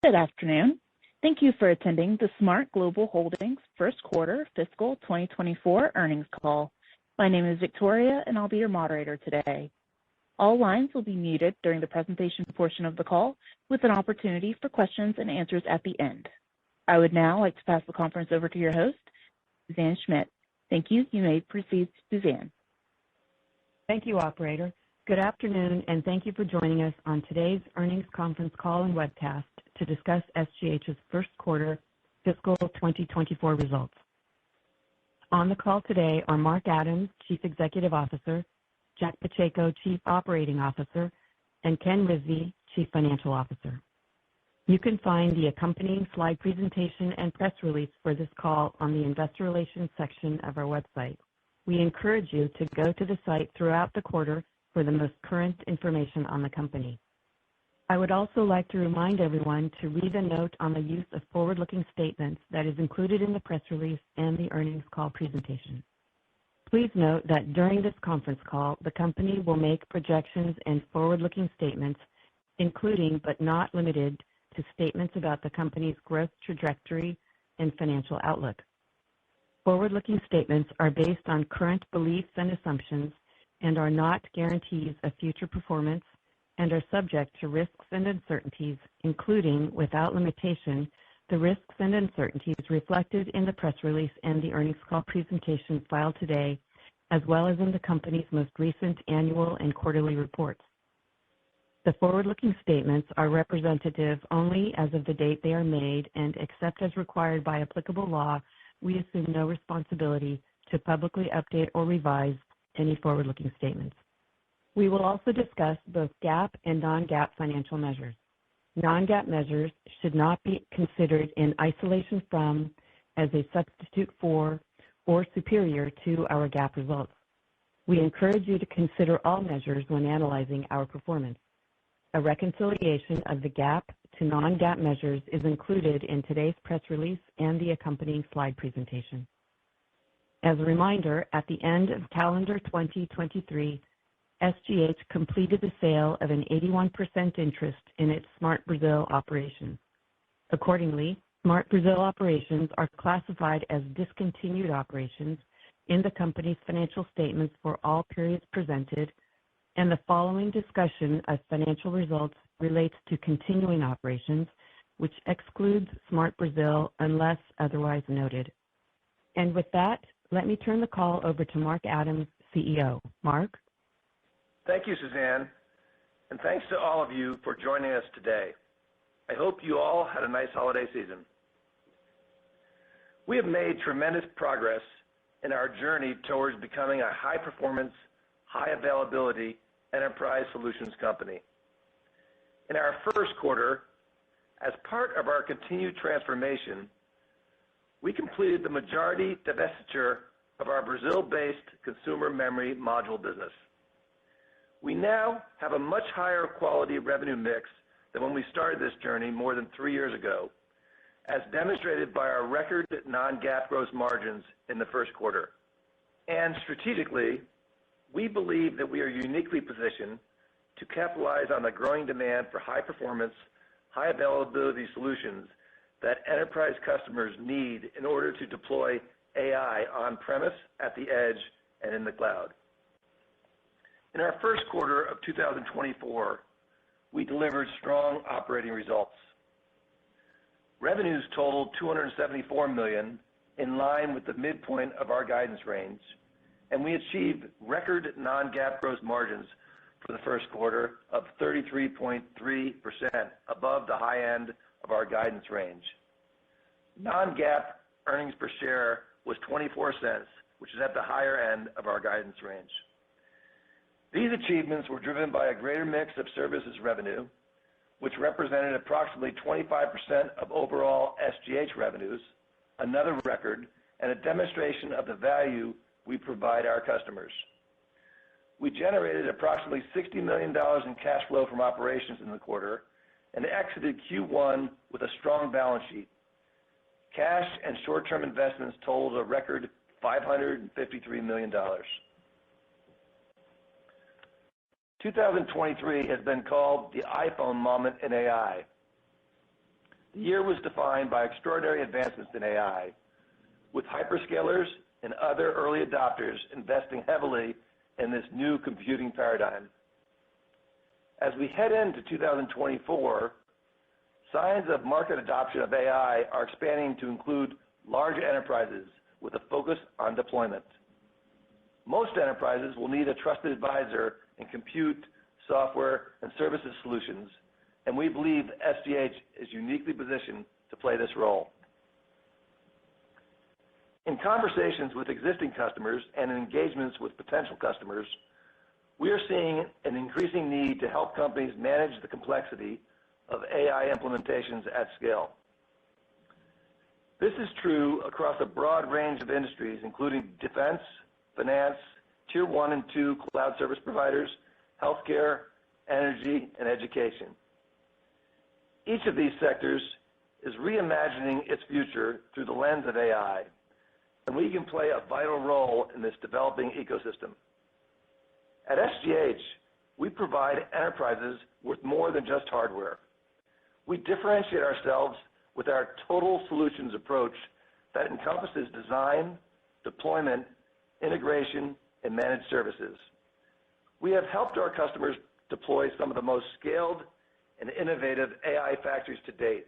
Good afternoon. Thank you for attending the Smart Global Holdings first quarter fiscal 2024 earnings call. My name is Victoria, and I'll be your moderator today. All lines will be muted during the presentation portion of the call, with an opportunity for questions and answers at the end. I would now like to pass the conference over to your host, Suzanne Schmidt. Thank you. You may proceed, Suzanne. Thank you, operator. Good afternoon, and thank you for joining us on today's earnings conference call and webcast to discuss SGH's first quarter fiscal 2024 results. On the call today are Mark Adams, Chief Executive Officer, Jack Pacheco, Chief Operating Officer, and Ken Rizvi, Chief Financial Officer. You can find the accompanying slide presentation and press release for this call on the Investor Relations section of our website. We encourage you to go to the site throughout the quarter for the most current information on the company. I would also like to remind everyone to read a note on the use of forward-looking statements that is included in the press release and the earnings call presentation. Please note that during this conference call, the company will make projections and forward-looking statements, including but not limited to statements about the company's growth trajectory and financial outlook. Forward-looking statements are based on current beliefs and assumptions and are not guarantees of future performance and are subject to risks and uncertainties, including, without limitation, the risks and uncertainties reflected in the press release and the earnings call presentation filed today, as well as in the company's most recent annual and quarterly reports. The forward-looking statements are representative only as of the date they are made, and except as required by applicable law, we assume no responsibility to publicly update or revise any forward-looking statements. We will also discuss both GAAP and non-GAAP financial measures. Non-GAAP measures should not be considered in isolation from, as a substitute for, or superior to our GAAP results. We encourage you to consider all measures when analyzing our performance. A reconciliation of the GAAP to non-GAAP measures is included in today's press release and the accompanying slide presentation. As a reminder, at the end of calendar 2023, SGH completed the sale of an 81% interest in its Smart Brazil operations. Accordingly, Smart Brazil operations are classified as discontinued operations in the company's financial statements for all periods presented, and the following discussion of financial results relates to continuing operations, which excludes Smart Brazil unless otherwise noted. And with that, let me turn the call over to Mark Adams, CEO. Mark? Thank you, Suzanne, and thanks to all of you for joining us today. I hope you all had a nice holiday season. We have made tremendous progress in our journey towards becoming a high-performance, high-availability enterprise solutions company. In our first quarter, as part of our continued transformation, we completed the majority divestiture of our Brazil-based consumer memory module business. We now have a much higher quality revenue mix than when we started this journey more than 3 years ago, as demonstrated by our record non-GAAP gross margins in the first quarter. And strategically, we believe that we are uniquely positioned to capitalize on the growing demand for high-performance, high-availability solutions that enterprise customers need in order to deploy AI on-premise, at the edge, and in the cloud. In our first quarter of 2024, we delivered strong operating results. Revenues totaled $274 million, in line with the midpoint of our guidance range, and we achieved record non-GAAP gross margins for the first quarter of 33.3%, above the high end of our guidance range. Non-GAAP earnings per share was 24 cents, which is at the higher end of our guidance range. These achievements were driven by a greater mix of services revenue, which represented approximately 25% of overall SGH revenues, another record, and a demonstration of the value we provide our customers. We generated approximately $60 million in cash flow from operations in the quarter and exited Q1 with a strong balance sheet. Cash and short-term investments totaled a record $553 million. 2023 has been called the iPhone moment in AI. The year was defined by extraordinary advancements in AI, with hyperscalers and other early adopters investing heavily in this new computing paradigm. As we head into 2024, signs of market adoption of AI are expanding to include large enterprises with a focus on deployment. Most enterprises will need a trusted advisor in compute, software, and services solutions, and we believe SGH is uniquely positioned to play this role. In conversations with existing customers and in engagements with potential customers, we are seeing an increasing need to help companies manage the complexity of AI implementations at scale. This is true across a broad range of industries, including defense, finance, Tier 1 and 2 cloud service providers, healthcare, energy, and education. Each of these sectors is reimagining its future through the lens of AI, and we can play a vital role in this developing ecosystem. At SGH, we provide enterprises with more than just hardware. We differentiate ourselves with our total solutions approach that encompasses design, deployment, integration, and managed services. We have helped our customers deploy some of the most scaled and innovative AI factories to date.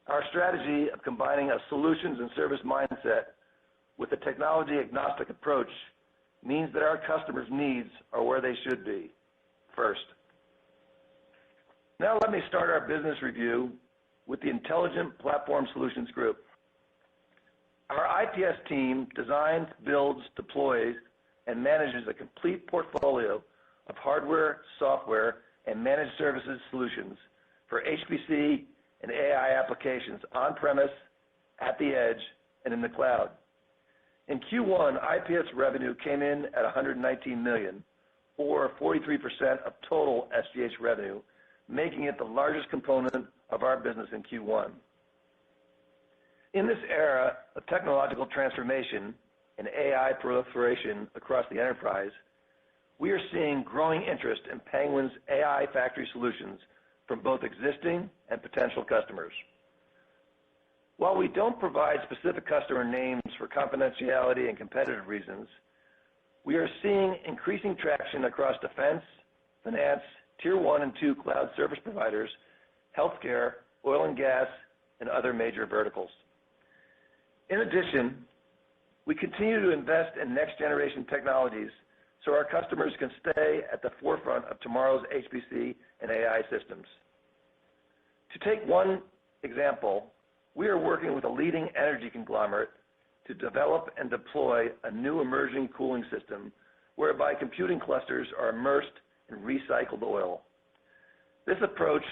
Our strategy of combining a solutions and service mindset with a technology-agnostic approach means that our customers' needs are where they should be, first. Now let me start our business review with the Intelligent Platform Solutions Group. Our IPS team designs, builds, deploys, and manages a complete portfolio of hardware, software, and managed services solutions for HPC and AI applications on-premise, at the edge, and in the cloud. In Q1, IPS revenue came in at $119 million, or 43% of total SGH revenue, making it the largest component of our business in Q1. In this era of technological transformation and AI proliferation across the enterprise, we are seeing growing interest in Penguin's AI factory solutions from both existing and potential customers. While we don't provide specific customer names for confidentiality and competitive reasons, we are seeing increasing traction across defense, finance, Tier 1 and 2 cloud service providers, healthcare, oil and gas, and other major verticals. In addition, we continue to invest in next-generation technologies so our customers can stay at the forefront of tomorrow's HPC and AI systems. To take one example, we are working with a leading energy conglomerate to develop and deploy a new immersion cooling system whereby computing clusters are immersed in recycled oil. This approach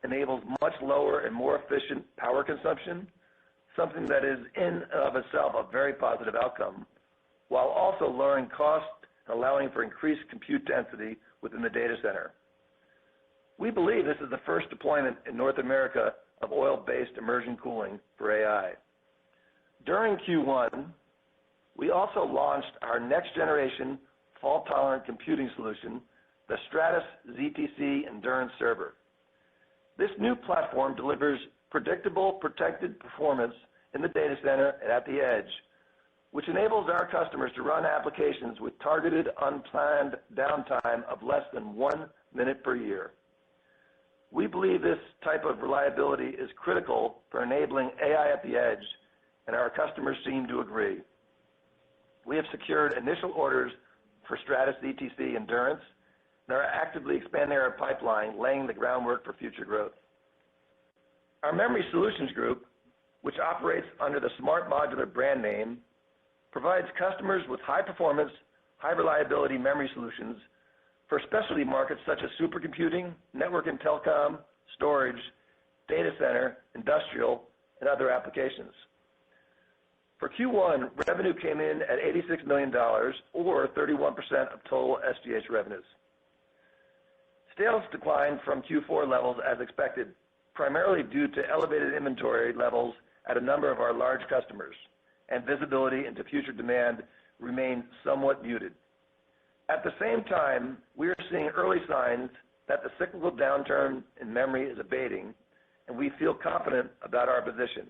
enables much lower and more efficient power consumption, something that is in and of itself a very positive outcome, while also lowering cost and allowing for increased compute density within the data center. We believe this is the first deployment in North America of oil-based immersion cooling for AI. During Q1, we also launched our next-generation fault-tolerant computing solution, the Stratus ZTC Endurance Server. This new platform delivers predictable, protected performance in the data center and at the edge, which enables our customers to run applications with targeted, unplanned downtime of less than 1 minute per year. We believe this type of reliability is critical for enabling AI at the edge, and our customers seem to agree. We have secured initial orders for Stratus ZTC Endurance and are actively expanding our pipeline, laying the groundwork for future growth. Our Memory Solutions Group, which operates under the Smart Modular brand name, provides customers with high-performance, high-reliability memory solutions for specialty markets such as supercomputing, network and telecom, storage, data center, industrial, and other applications. For Q1, revenue came in at $86 million, or 31% of total SGH revenues. Sales declined from Q4 levels as expected, primarily due to elevated inventory levels at a number of our large customers, and visibility into future demand remained somewhat muted. At the same time, we are seeing early signs that the cyclical downturn in memory is abating, and we feel confident about our position.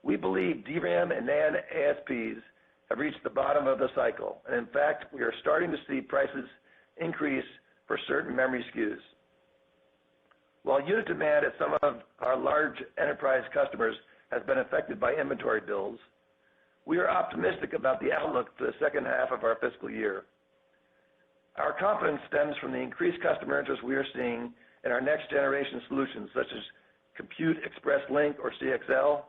We believe DRAM and NAND ASPs have reached the bottom of the cycle, and in fact, we are starting to see prices increase for certain memory SKUs. While unit demand at some of our large enterprise customers has been affected by inventory builds, we are optimistic about the outlook for the second half of our fiscal year. Our confidence stems from the increased customer interest we are seeing in our next generation solutions such as Compute Express Link or CXL,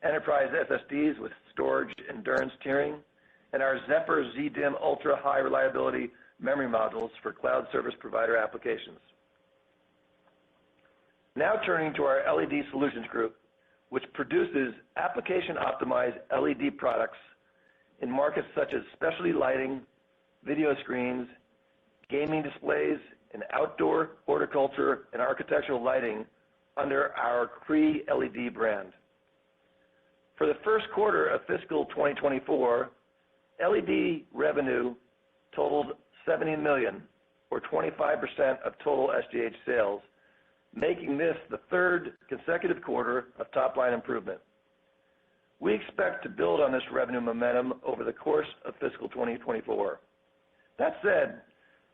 enterprise SSDs with storage endurance tiering, and our Zephyr ZDIMM ultra high reliability memory modules for cloud service provider applications. Now turning to our LED Solutions Group, which produces application-optimized LED products in markets such as specialty lighting, video screens, gaming displays, and outdoor horticulture and architectural lighting under our Cree LED brand. For the first quarter of fiscal 2024, LED revenue totaled $70 million, or 25% of total SGH sales, making this the third consecutive quarter of top-line improvement. We expect to build on this revenue momentum over the course of fiscal 2024. That said,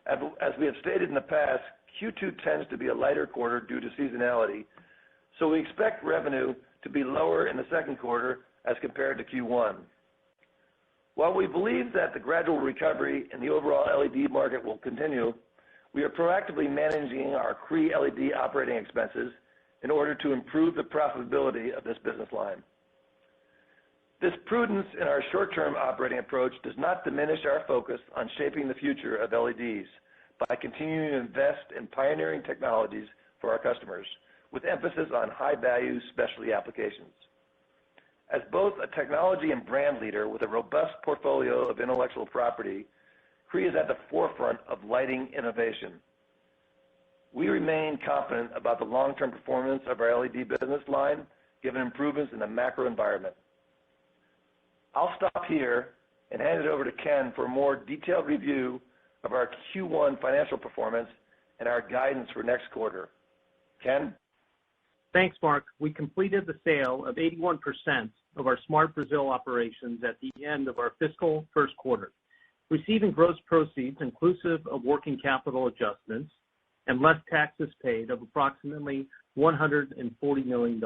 as we have stated in the past, Q2 tends to be a lighter quarter due to seasonality, so we expect revenue to be lower in the second quarter as compared to Q1. While we believe that the gradual recovery in the overall LED market will continue, we are proactively managing our Cree LED operating expenses in order to improve the profitability of this business line. This prudence in our short-term operating approach does not diminish our focus on shaping the future of LEDs by continuing to invest in pioneering technologies for our customers, with emphasis on high-value specialty applications. As both a technology and brand leader with a robust portfolio of intellectual property, Cree is at the forefront of lighting innovation. We remain confident about the long-term performance of our LED business line, given improvements in the macro environment. I'll stop here and hand it over to Ken for a more detailed review of our Q1 financial performance and our guidance for next quarter. Ken? Thanks, Mark. We completed the sale of 81% of our Smart Brazil operations at the end of our fiscal first quarter, receiving gross proceeds inclusive of working capital adjustments and less taxes paid of approximately $140 million.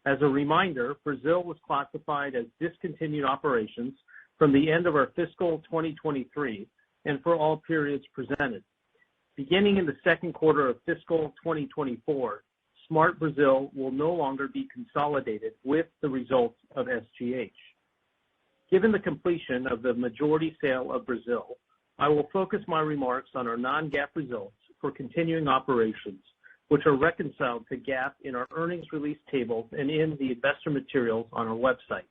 As a reminder, Brazil was classified as discontinued operations from the end of our fiscal 2023 and for all periods presented. Beginning in the second quarter of fiscal 2024, Smart Brazil will no longer be consolidated with the results of SGH. Given the completion of the majority sale of Brazil, I will focus my remarks on our non-GAAP results for continuing operations, which are reconciled to GAAP in our earnings release tables and in the investor materials on our website.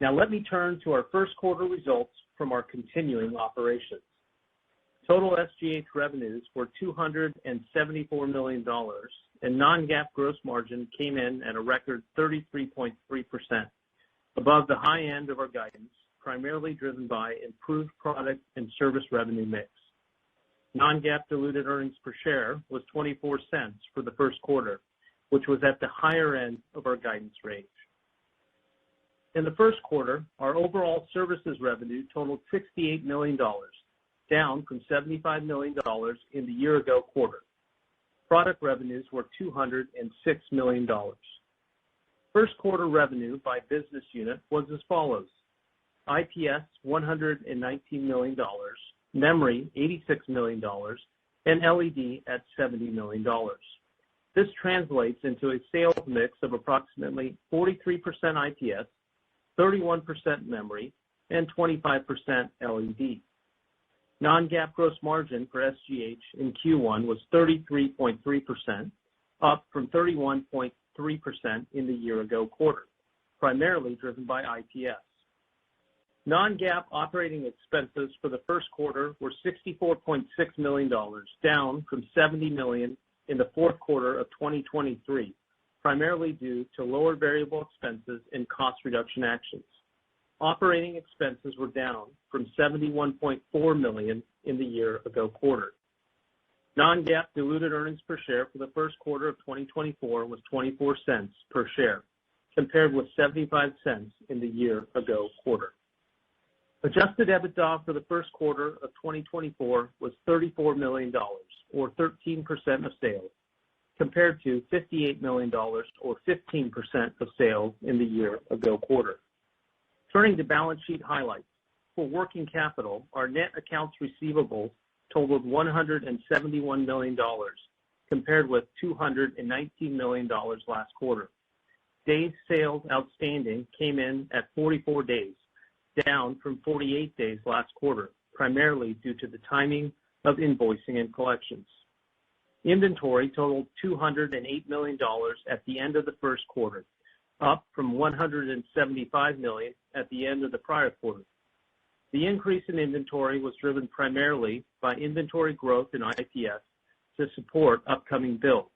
Now let me turn to our first quarter results from our continuing operations. Total SGH revenues were $274 million, and non-GAAP gross margin came in at a record 33.3%, above the high end of our guidance, primarily driven by improved product and service revenue mix. Non-GAAP diluted earnings per share was 24 cents for the first quarter, which was at the higher end of our guidance range. In the first quarter, our overall services revenue totaled $68 million, down from $75 million in the year-ago quarter. Product revenues were $206 million. First quarter revenue by business unit was as follows: IPS $119 million, memory $86 million, and LED at $70 million. This translates into a sales mix of approximately 43% IPS, 31% memory, and 25% LED. Non-GAAP gross margin for SGH in Q1 was 33.3%, up from 31.3% in the year-ago quarter, primarily driven by IPS. Non-GAAP operating expenses for the first quarter were $64.6 million, down from $70 million in the fourth quarter of 2023, primarily due to lower variable expenses and cost reduction actions. Operating expenses were down from $71.4 million in the year-ago quarter. Non-GAAP diluted earnings per share for the first quarter of 2024 was 24 cents per share, compared with 75 cents in the year-ago quarter. Adjusted EBITDA for the first quarter of 2024 was $34 million, or 13% of sales, compared to $58 million, or 15% of sales in the year-ago quarter. Turning to balance sheet highlights. For working capital, our net accounts receivable totaled $171 million, compared with $219 million last quarter. Days sales outstanding came in at 44 days, down from 48 days last quarter, primarily due to the timing of invoicing and collections. Inventory totaled $208 million at the end of the first quarter, up from $175 million at the end of the prior quarter. The increase in inventory was driven primarily by inventory growth in IPS to support upcoming builds.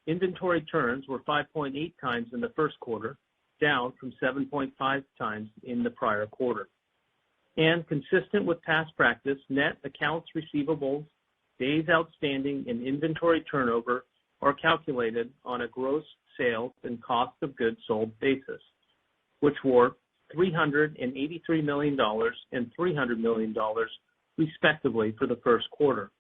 Inventory turns were 5.8 times in the first quarter, down from 7.5 times in the prior quarter. And consistent with past practice, net accounts receivables, days outstanding, and inventory turnover are calculated on a gross sales and cost of goods sold basis, which were $383 million and $300 million, respectively, for the first quarter.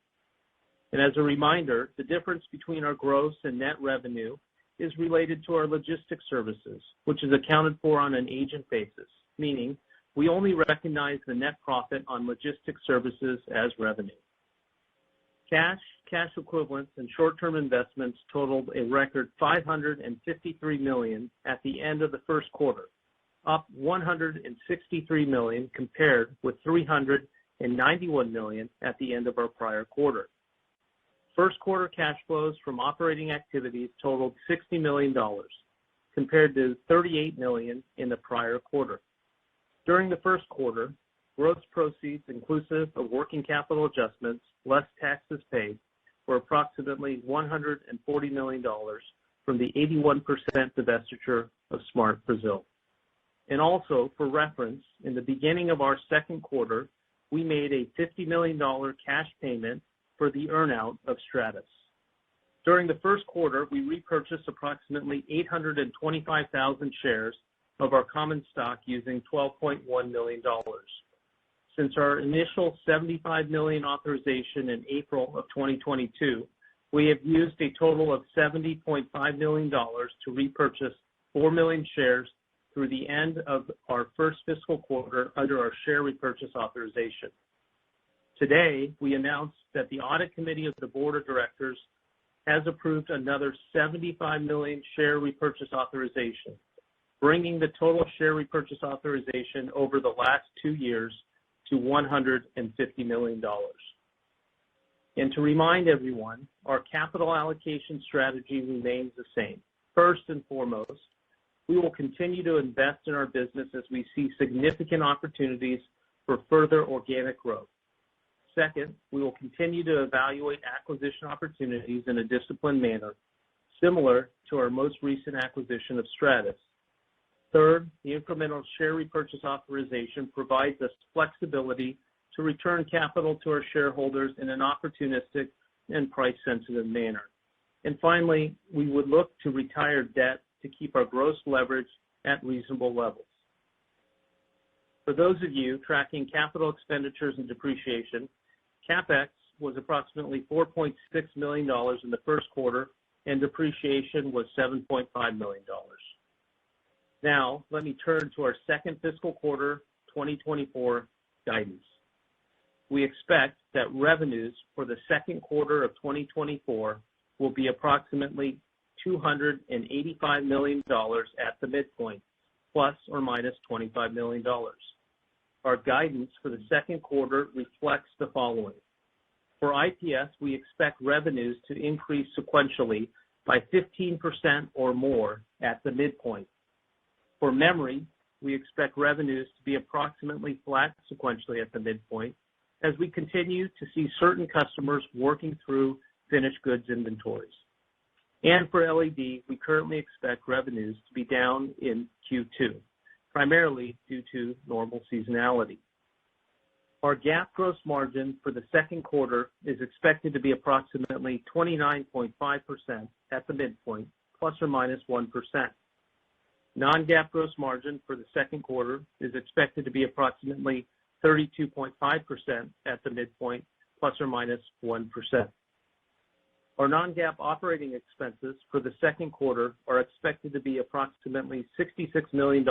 And as a reminder, the difference between our gross and net revenue is related to our logistics services, which is accounted for on an agent basis, meaning we only recognize the net profit on logistics services as revenue. Cash, cash equivalents, and short-term investments totaled a record $553 million at the end of the first quarter, up $163 million compared with $391 million at the end of our prior quarter. First quarter cash flows from operating activities totaled $60 million, compared to $38 million in the prior quarter. During the first quarter, gross proceeds inclusive of working capital adjustments, less taxes paid, were approximately $140 million from the 81% divestiture of Smart Brazil. And also, for reference, in the beginning of our second quarter, we made a $50 million cash payment for the earnout of Stratus. During the first quarter, we repurchased approximately 825,000 shares of our common stock using $12.1 million. Since our initial $75 million authorization in April of 2022, we have used a total of $70.5 million to repurchase 4 million shares through the end of our first fiscal quarter under our share repurchase authorization. Today, we announced that the audit committee of the board of directors has approved another 75 million share repurchase authorization, bringing the total share repurchase authorization over the last 2 years to $150 million. And to remind everyone, our capital allocation strategy remains the same. First and foremost, we will continue to invest in our business as we see significant opportunities for further organic growth. Second, we will continue to evaluate acquisition opportunities in a disciplined manner, similar to our most recent acquisition of Stratus. Third, the incremental share repurchase authorization provides us flexibility to return capital to our shareholders in an opportunistic and price-sensitive manner. And finally, we would look to retire debt to keep our gross leverage at reasonable levels. For those of you tracking capital expenditures and depreciation, CapEx was approximately $4.6 million in the first quarter, and depreciation was $7.5 million. Now, let me turn to our second fiscal quarter 2024 guidance. We expect that revenues for the second quarter of 2024 will be approximately $285 million at the midpoint, plus or minus $25 million. Our guidance for the second quarter reflects the following. For IPS, we expect revenues to increase sequentially by 15% or more at the midpoint. For memory, we expect revenues to be approximately flat sequentially at the midpoint as we continue to see certain customers working through finished goods inventories. And for LED, we currently expect revenues to be down in Q2, primarily due to normal seasonality. Our GAAP gross margin for the second quarter is expected to be approximately 29.5% at the midpoint, plus or minus 1%. Non-GAAP gross margin for the second quarter is expected to be approximately 32.5% at the midpoint, plus or minus 1%. Our non-GAAP operating expenses for the second quarter are expected to be approximately $66 million,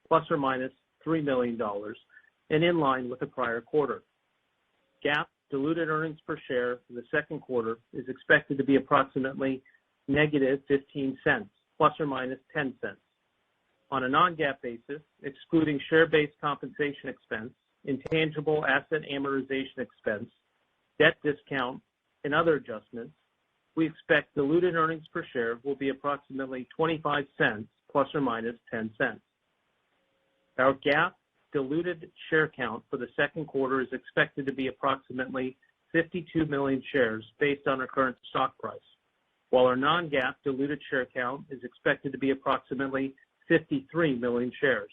plus or minus $3 million, and in line with the prior quarter. GAAP diluted earnings per share for the second quarter is expected to be approximately negative 15 cents, plus or minus 10 cents. On a non-GAAP basis, excluding share-based compensation expense, intangible asset amortization expense, debt discount, and other adjustments, we expect diluted earnings per share will be approximately 25 cents, plus or minus 10 cents. Our GAAP diluted share count for the second quarter is expected to be approximately 52 million shares based on our current stock price, while our non-GAAP diluted share count is expected to be approximately 53 million shares.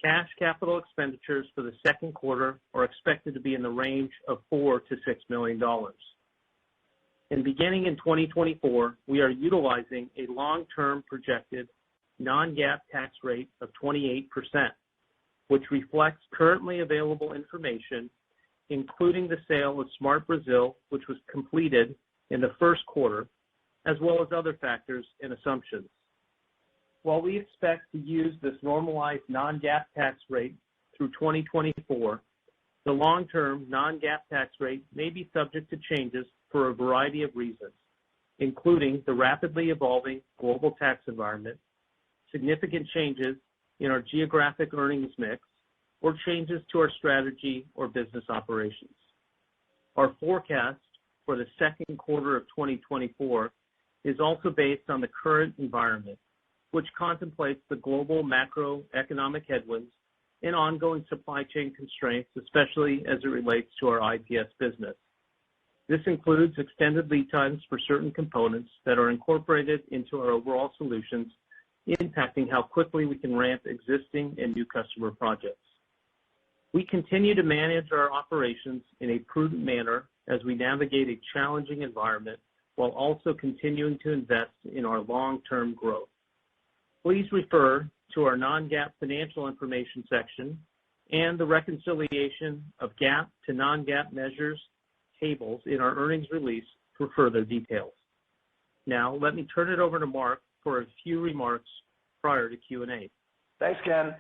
Cash capital expenditures for the second quarter are expected to be in the range of $4 to $6 million. And beginning in 2024, we are utilizing a long-term projected non-GAAP tax rate of 28%, which reflects currently available information, including the sale of Smart Brazil, which was completed in the first quarter, as well as other factors and assumptions. While we expect to use this normalized non-GAAP tax rate through 2024, the long-term non-GAAP tax rate may be subject to changes for a variety of reasons, including the rapidly evolving global tax environment, significant changes in our geographic earnings mix, or changes to our strategy or business operations. Our forecast for the second quarter of 2024 is also based on the current environment, which contemplates the global macroeconomic headwinds and ongoing supply chain constraints, especially as it relates to our IPS business. This includes extended lead times for certain components that are incorporated into our overall solutions, impacting how quickly we can ramp existing and new customer projects. We continue to manage our operations in a prudent manner as we navigate a challenging environment while also continuing to invest in our long-term growth. Please refer to our non-GAAP financial information section and the reconciliation of GAAP to non-GAAP measures tables in our earnings release for further details. Now, let me turn it over to Mark for a few remarks prior to Q&A. Thanks, Ken.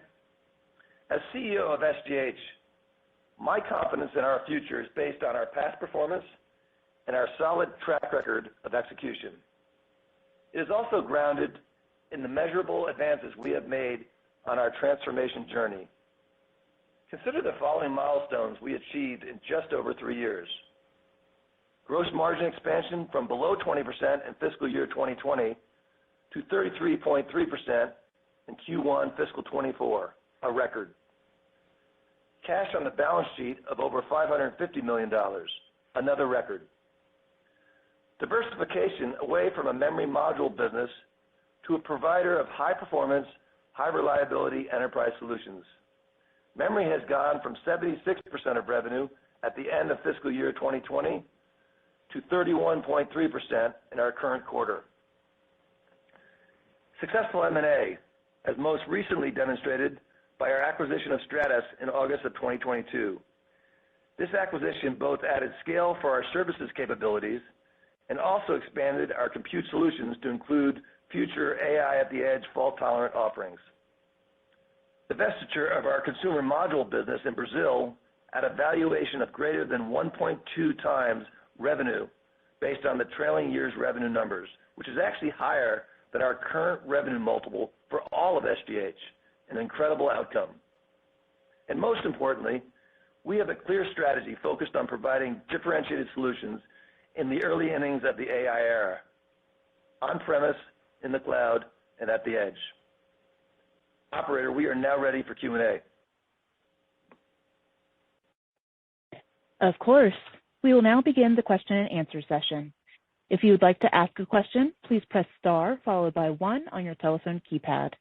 As CEO of SGH, my confidence in our future is based on our past performance and our solid track record of execution. It is also grounded in the measurable advances we have made on our transformation journey. Consider the following milestones we achieved in just over 3 years. Gross margin expansion from below 20% in fiscal year 2020 to 33.3% in Q1 fiscal 24, a record. Cash on the balance sheet of over $550 million, another record. Diversification away from a memory module business to a provider of high-performance, high-reliability enterprise solutions. Memory has gone from 76% of revenue at the end of fiscal year 2020 to 31.3% in our current quarter. Successful M&A, as most recently demonstrated by our acquisition of Stratus in August of 2022. This acquisition both added scale for our services capabilities and also expanded our compute solutions to include future AI at the edge fault-tolerant offerings. Divestiture of our consumer module business in Brazil at a valuation of greater than 1.2 times revenue based on the trailing year's revenue numbers, which is actually higher than our current revenue multiple for all of SGH, an incredible outcome. And most importantly, we have a clear strategy focused on providing differentiated solutions in the early innings of the AI era, on-premise, in the cloud, and at the edge. Operator, we are now ready for Q&A. Of course. We will now begin the question and answer session. If you would like to ask a question, please press star followed by 1 on your telephone keypad.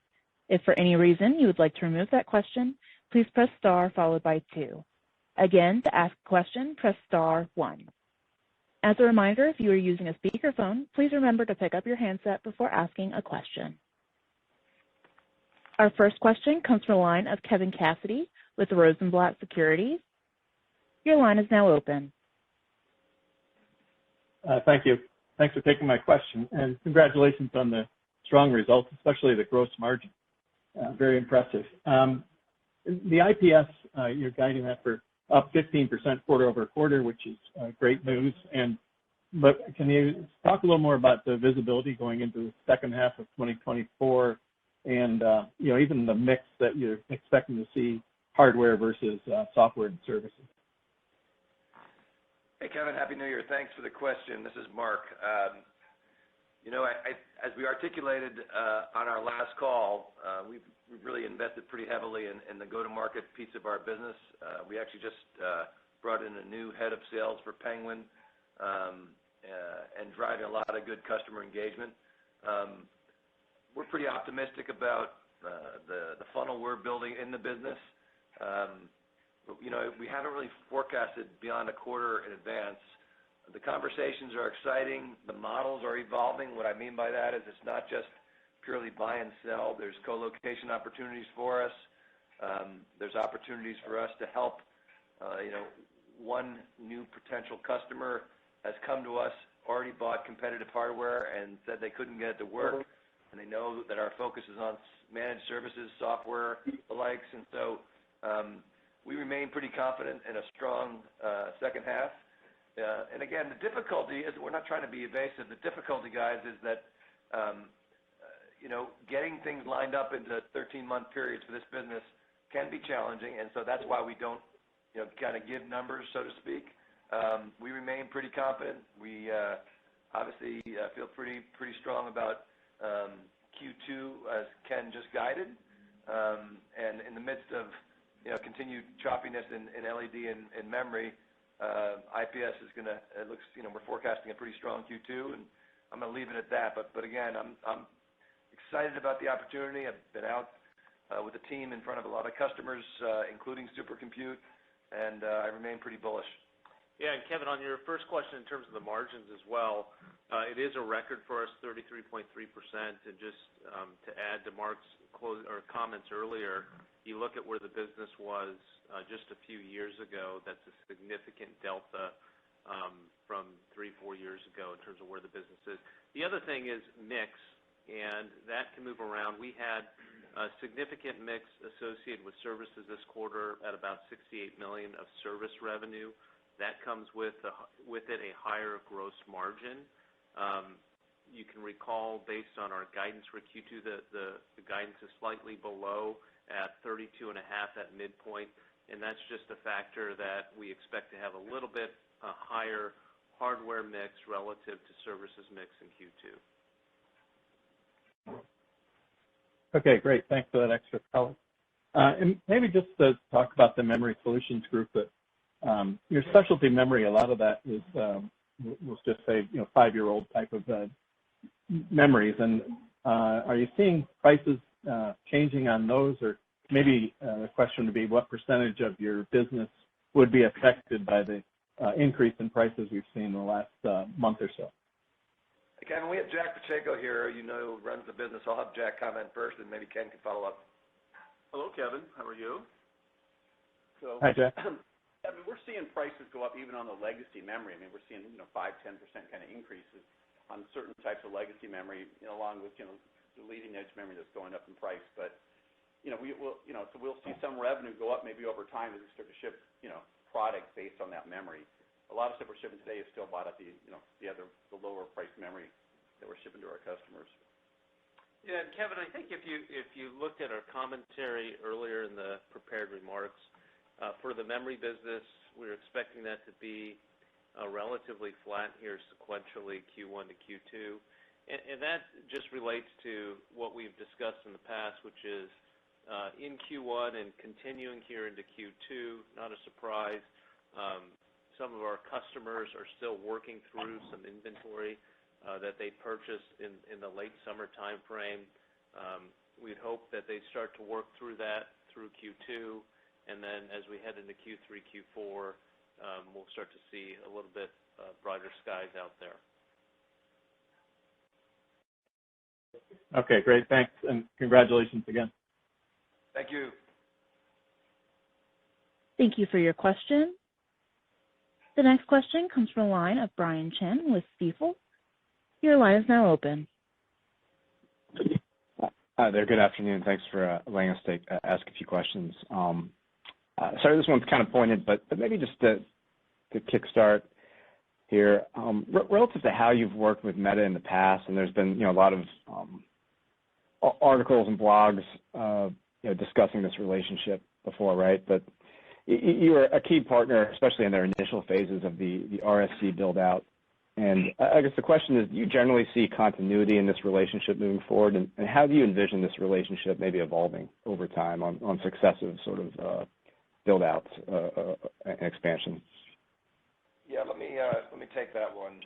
If for any reason you would like to remove that question, please press star followed by 2. Again, to ask a question, press star 1. As a reminder, if you are using a speakerphone, please remember to pick up your handset before asking a question. Our first question comes from the line of Kevin Cassidy with Rosenblatt Securities. Your line is now open. Thank you. Thanks for taking my question, and congratulations on the strong results, especially the gross margin. Very impressive. The IPS, you're guiding that for up 15% quarter over quarter, which is great news. But can you talk a little more about the visibility going into the second half of 2024 and even the mix that you're expecting to see, hardware versus software and services? Hey, Kevin, Happy New Year. Thanks for the question. This is Mark. As we articulated on our last call, we've really invested pretty heavily in the go-to-market piece of our business. We actually just brought in a new head of sales for Penguin and driving a lot of good customer engagement. We're pretty optimistic about the funnel we're building in the business. We haven't really forecasted beyond a quarter in advance. The conversations are exciting. The models are evolving. What I mean by that is it's not just purely buy and sell. There's co-location opportunities for us. There's opportunities for us to help. One new potential customer has come to us, already bought competitive hardware, and said they couldn't get it to work. And they know that our focus is on managed services, software, the likes. And so we remain pretty confident in a strong second half. And again, the difficulty is we're not trying to be evasive. The difficulty, guys, is that getting things lined up into 13-month periods for this business can be challenging, and so that's why we don't kind of give numbers, so to speak. We remain pretty confident. We obviously feel pretty strong about Q2, as Ken just guided, and in the midst of continued choppiness in LED and memory. IPS is going to, we're forecasting a pretty strong Q2, and I'm going to leave it at that. But again, I'm excited about the opportunity. I've been out with the team in front of a lot of customers, including Supercompute, and I remain pretty bullish. Yeah, and Kevin, on your first question in terms of the margins as well, it is a record for us, 33.3%. And just to add to Mark's comments earlier, you look at where the business was just a few years ago, that's a significant delta from 3-4 years ago in terms of where the business is. The other thing is mix, and that can move around. We had a significant mix associated with services this quarter at about $68 million of service revenue. That comes with it a higher gross margin. You can recall, based on our guidance for Q2, the guidance is slightly below at 32.5 at midpoint, and that's just a factor that we expect to have a little bit higher hardware mix relative to services mix in Q2. Okay, great. Thanks for that extra color. And maybe just to talk about the Memory Solutions Group, that your specialty memory, a lot of that is, let's just say, 5-year-old type of memories. And are you seeing prices changing on those? Or maybe the question would be, what percentage of your business would be affected by the increase in prices we've seen in the last month or so? Kevin, we have Jack Pacheco here, who runs the business. I'll have Jack comment first, and maybe Ken can follow up. Hello, Kevin. How are you? Hi, Jack. I mean, we're seeing prices go up even on the legacy memory. I mean, we're seeing 5-10% kind of increases on certain types of legacy memory, along with the leading edge memory that's going up in price. But so we'll see some revenue go up maybe over time as we start to ship product based on that memory. A lot of stuff we're shipping today is still bought at the lower price memory that we're shipping to our customers. Yeah, and Kevin, I think if you looked at our commentary earlier in the prepared remarks, for the memory business, we're expecting that to be relatively flat here sequentially, Q1 to Q2. And that just relates to what we've discussed in the past, which is in Q1 and continuing here into Q2, not a surprise. Some of our customers are still working through some inventory that they purchased in the late summer time frame. We'd hope that they start to work through that through Q2, And then as we head into Q3, Q4, we'll start to see a little bit brighter skies out there. Okay, great. Thanks, and congratulations again. Thank you. Thank you for your question. The next question comes from the line of Brian Chin with Stifel. Your line is now open. Hi there. Good afternoon. Thanks for letting us ask a few questions. Sorry, this one's kind of pointed, but maybe just to kickstart here, relative to how you've worked with Meta in the past, and there's been a lot of articles and blogs discussing this relationship before, right? But you were a key partner, especially in their initial phases of the RSC build-out. And I guess the question is, do you generally see continuity in this relationship moving forward? And how do you envision this relationship maybe evolving over time on successive sort of build-outs and expansion? Yeah, let me take that one.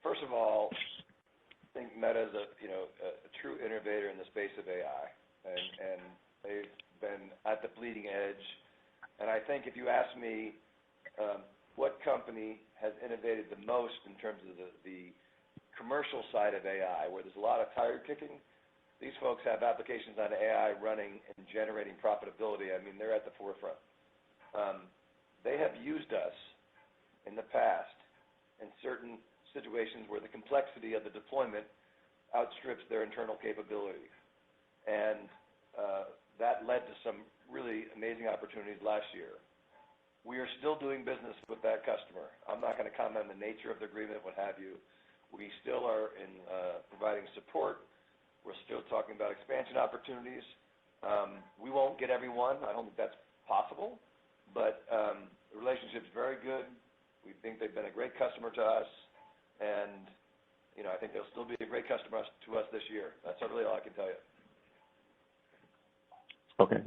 First of all, I think Meta is a true innovator in the space of AI, and they've been at the bleeding edge. And I think if you ask me what company has innovated the most in terms of the commercial side of AI, where there's a lot of tire kicking, these folks have applications on AI running and generating profitability. I mean, they're at the forefront. They have used us in the past in certain situations where the complexity of the deployment outstrips their internal capability. And that led to some really amazing opportunities last year. We are still doing business with that customer. I'm not going to comment on the nature of the agreement, what have you. We still are in providing support. We're still talking about expansion opportunities. We won't get everyone. I don't think that's possible. But the relationship's very good. We think they've been a great customer to us. And, I think they'll still be a great customer to us this year. That's really all I can tell you. Okay,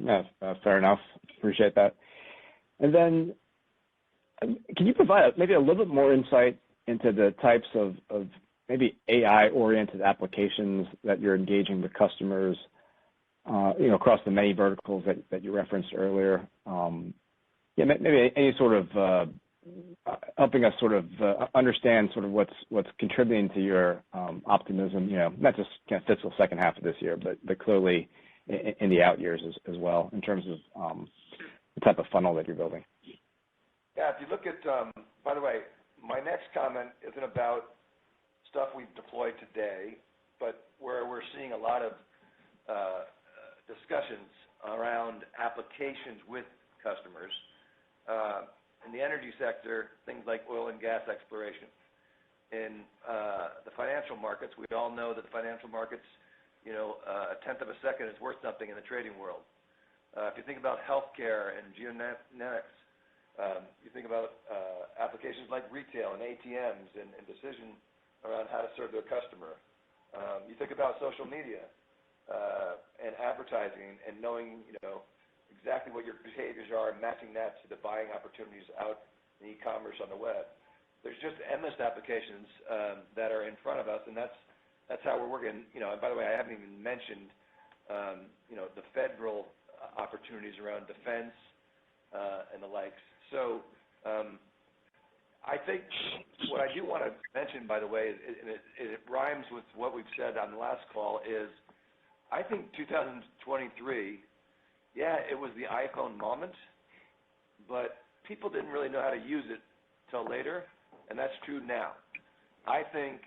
fair enough. Appreciate that. And then can you provide maybe a little bit more insight into the types of maybe AI-oriented applications that you're engaging with customers, across the many verticals that you referenced earlier? Maybe any sort of helping us sort of understand sort of what's contributing to your optimism, not just kind of fiscal second half of this year, but clearly in the out years as well, in terms of the type of funnel that you're building. Yeah, if you look at, by the way, my next comment isn't about stuff we've deployed today, but where we're seeing a lot of discussions around applications with customers. In the energy sector, things like oil and gas exploration. In the financial markets, we all know that the financial markets, a tenth of a second is worth something in the trading world. If you think about healthcare and genomics, you think about applications like retail and ATMs and decision around how to serve their customer. You think about social media and advertising and knowing, exactly what your behaviors are and matching that to the buying opportunities out in e-commerce on the web. There's just endless applications that are in front of us, and that's how we're working. And by the way, I haven't even mentioned, the federal opportunities around defense and the likes. So I think what I do want to mention, by the way, and it rhymes with what we've said on the last call, is I think 2023, yeah, it was the iPhone moment, but people didn't really know how to use it till later, and that's true now. I think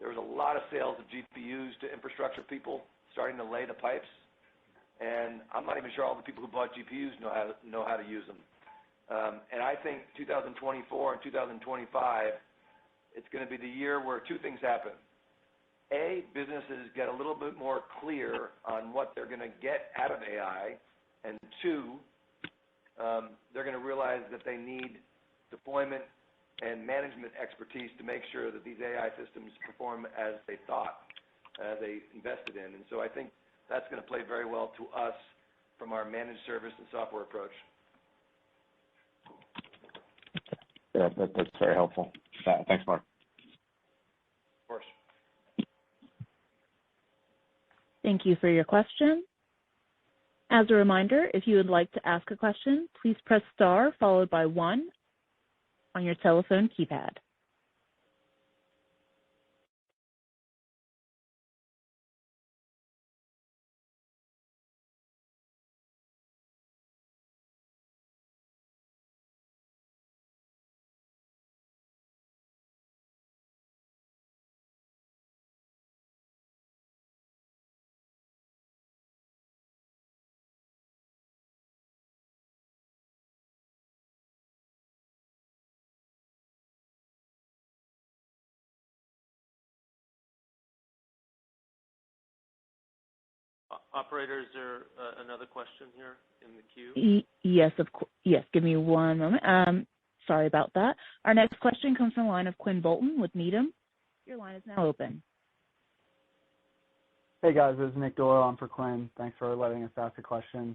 there was a lot of sales of GPUs to infrastructure people starting to lay the pipes, and I'm not even sure all the people who bought GPUs know how to use them. And I think 2024 and 2025, it's going to be the year where two things happen. A, businesses get a little bit more clear on what they're going to get out of AI, and two, they're going to realize that they need deployment and management expertise to make sure that these AI systems perform as they thought, as they invested in. And so I think that's going to play very well to us from our managed service and software approach. Yeah, that's very helpful. Thanks, Mark. Of course. Thank you for your question. As a reminder, if you would like to ask a question, please press star followed by 1 on your telephone keypad. Operator, is there another question here in the queue? Yes, of course. Yes, give me one moment. Sorry about that. Our next question comes from the line of Quinn Bolton with Needham. Your line is now open. Hey guys, this is Nick Doyle on for Quinn. Thanks for letting us ask a question.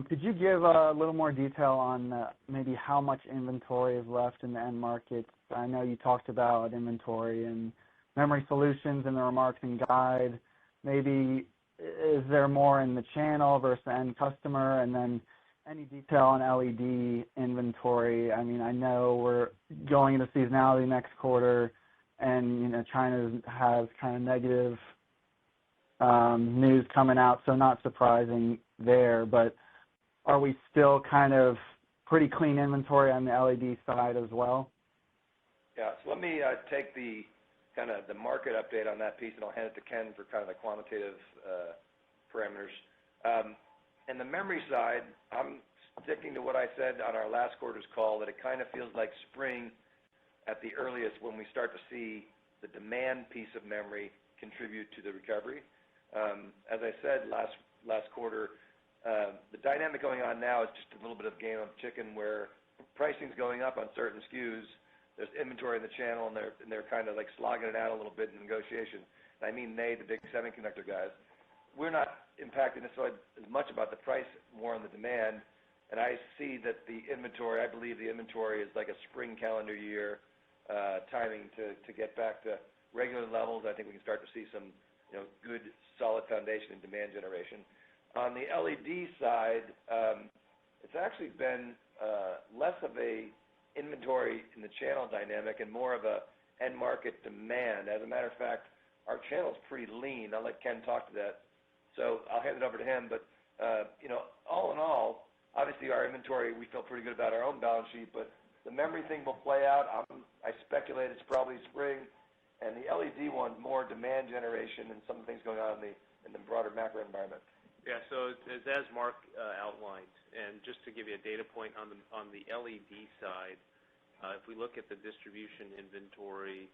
Could you give a little more detail on maybe how much inventory is left in the end markets? I know you talked about inventory and memory solutions in the remarks and guide. Maybe is there more in the channel versus the end customer? And then any detail on LED inventory? I mean, I know we're going into seasonality next quarter, and China has kind of negative news coming out, so not surprising there. But are we still kind of pretty clean inventory on the LED side as well? Yeah. So let me take the kind of the market update on that piece, and I'll hand it to Ken for kind of the quantitative parameters. And the memory side, I'm sticking to what I said on our last quarter's call, that it kind of feels like spring at the earliest when we start to see the demand piece of memory contribute to the recovery. As I said last quarter, the dynamic going on now is just a little bit of game of chicken where pricing's going up on certain SKUs. There's inventory in the channel, and they're kind of like slogging it out a little bit in negotiation. And I mean the big semiconductor guys. We're not impacted necessarily as much about the price, more on the demand. And I see that the inventory, I believe the inventory is like a spring calendar year timing to get back to regular levels. I think we can start to see some good, solid foundation in demand generation. On the LED side, it's actually been less of a inventory in the channel dynamic and more of a end market demand. As a matter of fact, our channel is pretty lean. I'll let Ken talk to that. So I'll hand it over to him. But all in all, obviously our inventory, we feel pretty good about our own balance sheet. But the memory thing will play out. I speculate it's probably spring, and the LED one more demand generation and some things going on in the broader macro environment. Yeah. So as Mark outlined, and just to give you a data point on the LED side, if we look at the distribution inventory,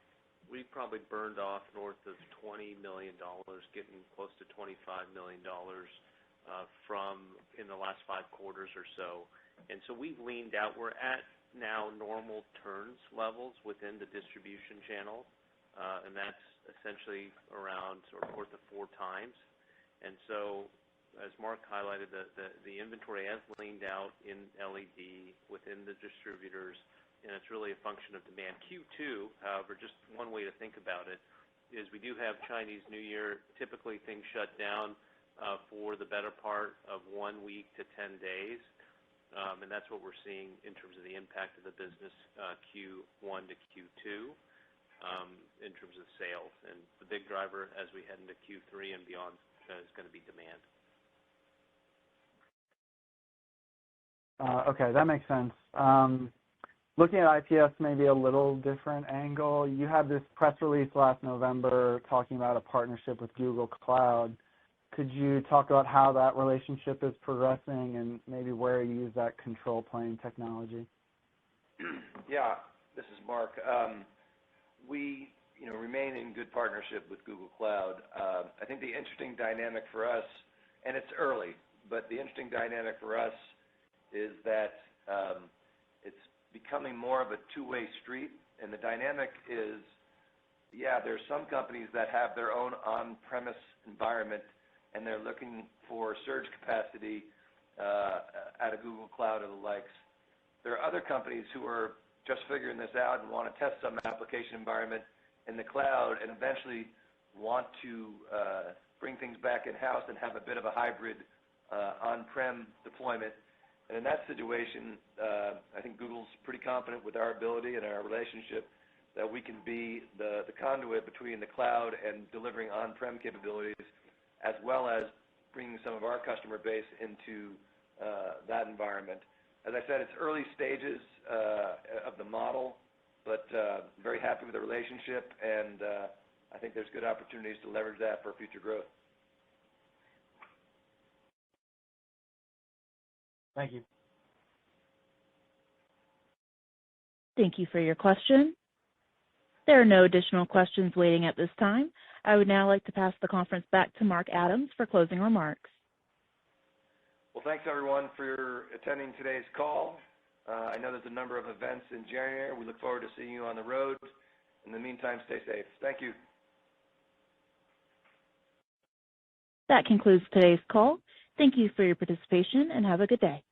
we probably burned off north of $20 million, getting close to $25 million from in the last 5 quarters or so. And so we've leaned out. We're at now normal turns levels within the distribution channel, and that's essentially around sort of north of 4 times. And so, as Mark highlighted, the inventory has leaned out in LED within the distributors, and it's really a function of demand. Q2, however, just one way to think about it is we do have Chinese New Year. Typically, things shut down for the better part of 1 week to 10 days, and that's what we're seeing in terms of the impact of the business Q1 to Q2 in terms of sales. And the big driver as we head into Q3 and beyond is going to be demand. Okay, that makes sense. Looking at IPS, maybe a little different angle. You had this press release last November talking about a partnership with Google Cloud. Could you talk about how that relationship is progressing and maybe where you use that control plane technology? Yeah, this is Mark. We remain in good partnership with Google Cloud. I think the interesting dynamic for us, and it's early, but the interesting dynamic for us is that it's becoming more of a two-way street. And the dynamic is, there's some companies that have their own on-premise environment, and they're looking for surge capacity out of Google Cloud or the likes. There are other companies who are just figuring this out and want to test some application environment in the cloud and eventually want to bring things back in-house and have a bit of a hybrid on-prem deployment. And in that situation, I think Google's pretty confident with our ability and our relationship that we can be the conduit between the cloud and delivering on-prem capabilities, as well as bringing some of our customer base into that environment. As I said, it's early stages of the model, but very happy with the relationship, and I think there's good opportunities to leverage that for future growth. Thank you. Thank you for your question. There are no additional questions waiting at this time. I would now like to pass the conference back to Mark Adams for closing remarks. Well, thanks everyone for attending today's call. I know there's a number of events in January. We look forward to seeing you on the road. In the meantime, stay safe. Thank you. That concludes today's call. Thank you for your participation and have a good day.